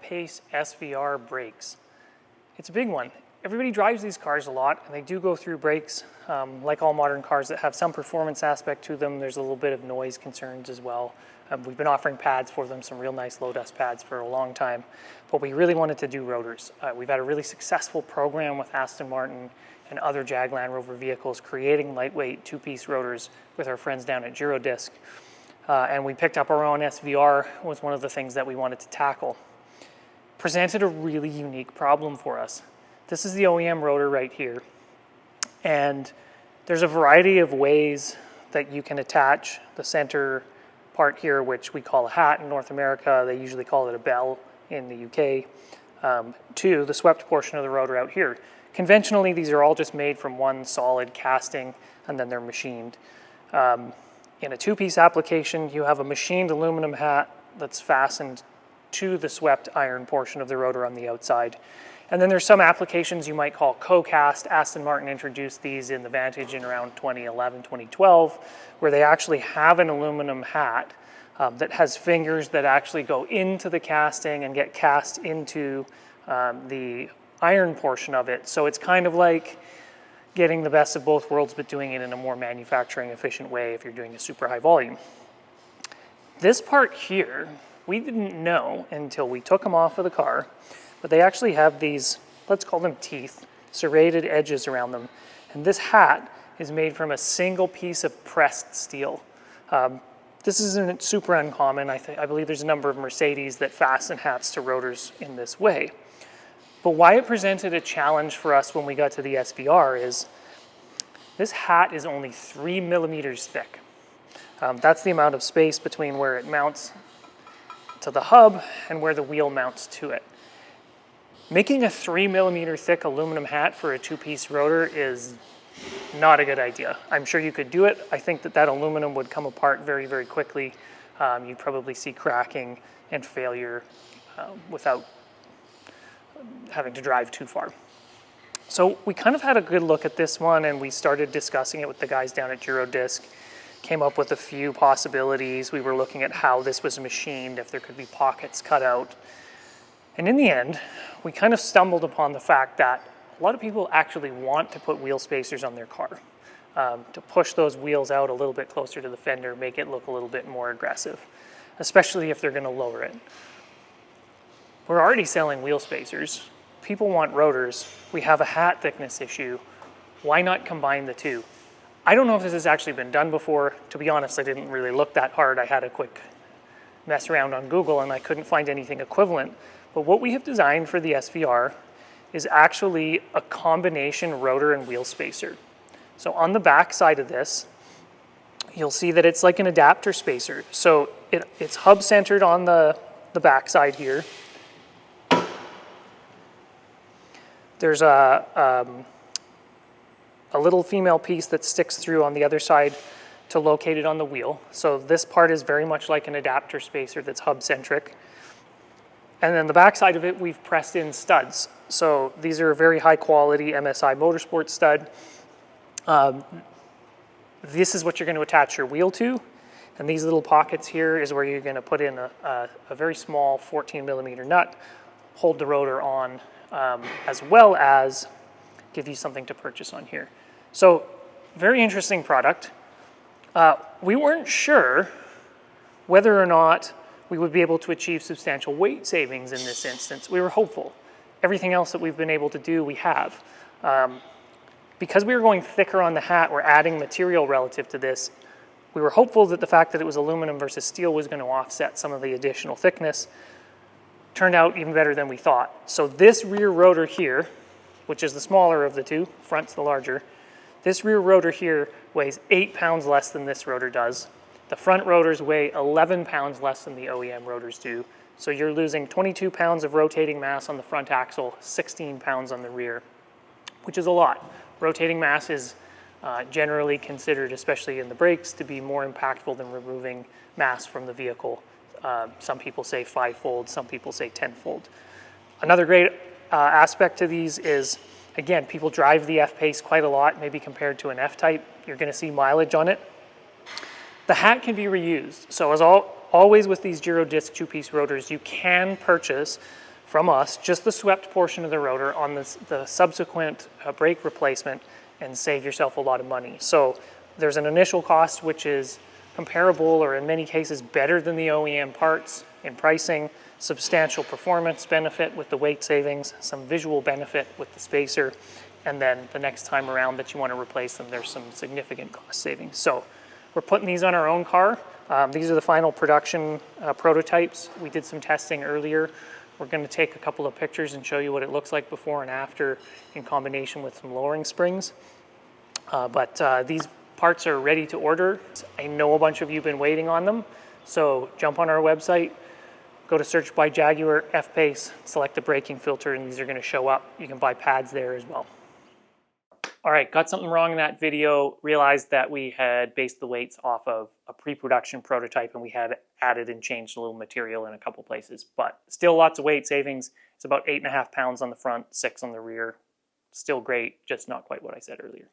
Pace SVR brakes. It's a big one. Everybody drives these cars a lot, and they do go through brakes. Like all modern cars that have some performance aspect to them, there's a little bit of noise concerns as well. We've been offering pads for them, some real nice low dust pads for a long time, but we really wanted to do rotors. We've had a really successful program with Aston Martin and other Jag Land Rover vehicles creating lightweight two-piece rotors with our friends down at Girodisc. And we picked up our own SVR, was one of the things that we wanted to tackle. Presented a really unique problem for us. This is the OEM rotor right here. And there's a variety of ways that you can attach the center part here, which we call a hat in North America. They usually call it a bell in the UK, to the swept portion of the rotor out here. Conventionally, these are all just made from one solid casting, and then they're machined. In a two-piece application, you have a machined aluminum hat that's fastened to the swept iron portion of the rotor on the outside. And then there's some applications you might call co-cast. Aston Martin introduced these in the Vantage in around 2011, 2012, where they actually have an aluminum hat that has fingers that actually go into the casting and get cast into the iron portion of it. So it's kind of like getting the best of both worlds, but doing it in a more manufacturing efficient way if you're doing a super high volume. This part here, we didn't know until we took them off of the car, but they actually have these, let's call them teeth, serrated edges around them. And this hat is made from a single piece of pressed steel. This isn't super uncommon. I believe there's a number of Mercedes that fasten hats to rotors in this way. But why it presented a challenge for us when we got to the SVR is this hat is only 3 millimeters thick. That's the amount of space between where it mounts to the hub and where the wheel mounts to it. Making a 3 millimeter thick aluminum hat for a two-piece rotor is not a good idea. I'm sure you could do it. I think that aluminum would come apart very, very quickly. You'd probably see cracking and failure without having to drive too far. So we kind of had a good look at this one, and we started discussing it with the guys down at Girodisc. Came up with a few possibilities. We were looking at how this was machined, if there could be pockets cut out. And in the end, we kind of stumbled upon the fact that a lot of people actually want to put wheel spacers on their car, to push those wheels out a little bit closer to the fender, make it look a little bit more aggressive, especially if they're going to lower it. We're already selling wheel spacers. People want rotors. We have a hat thickness issue. Why not combine the two? I don't know if this has actually been done before. To be honest, I didn't really look that hard. I had a quick mess around on Google and I couldn't find anything equivalent. But what we have designed for the SVR is actually a combination rotor and wheel spacer. So on the back side of this, you'll see that it's like an adapter spacer. So it's hub centered on the back side here. There's a little female piece that sticks through on the other side to locate it on the wheel. So this part is very much like an adapter spacer that's hub centric. And then the back side of it, we've pressed in studs. So these are a very high quality MSI Motorsport stud. This is what you're going to attach your wheel to. And these little pockets here is where you're going to put in a very small 14 millimeter nut, hold the rotor on, as well as give you something to purchase on here. So very interesting product. We weren't sure whether or not we would be able to achieve substantial weight savings in this instance. We were hopeful. Everything else that we've been able to do, we have. Because we were going thicker on the hat, we're adding material relative to this. We were hopeful that the fact that it was aluminum versus steel was going to offset some of the additional thickness. Turned out even better than we thought. So this rear rotor here, which is the smaller of the two, front's the larger, this rear rotor here weighs 8 pounds less than this rotor does. The front rotors weigh 11 pounds less than the OEM rotors do. So you're losing 22 pounds of rotating mass on the front axle, 16 pounds on the rear, which is a lot. Rotating mass is generally considered, especially in the brakes, to be more impactful than removing mass from the vehicle. Some people say 5-fold, some people say 10-fold. Another great aspect to these is, again, people drive the F Pace quite a lot, maybe compared to an F-Type. You're going to see mileage on it. The hat can be reused. So as always with these Girodisc two-piece rotors, you can purchase from us, just the swept portion of the rotor on the subsequent brake replacement, and save yourself a lot of money. So there's an initial cost which is comparable, or in many cases better than the OEM parts in pricing, substantial performance benefit with the weight savings, some visual benefit with the spacer, and then the next time around that you want to replace them, there's some significant cost savings. So we're putting these on our own car. These are the final production prototypes. We did some testing earlier. We're going to take a couple of pictures and show you what it looks like before and after in combination with some lowering springs. But these parts are ready to order. I know a bunch of you have been waiting on them, so jump on our website, go to search by Jaguar F Pace, select the braking filter, and these are going to show up. You can buy pads there as well. All right, got something wrong in that video. Realized that we had based the weights off of a pre-production prototype, and we had added and changed a little material in a couple places, but still lots of weight savings. It's about 8.5 pounds on the front, 6 on the rear. Still great, just not quite what I said earlier.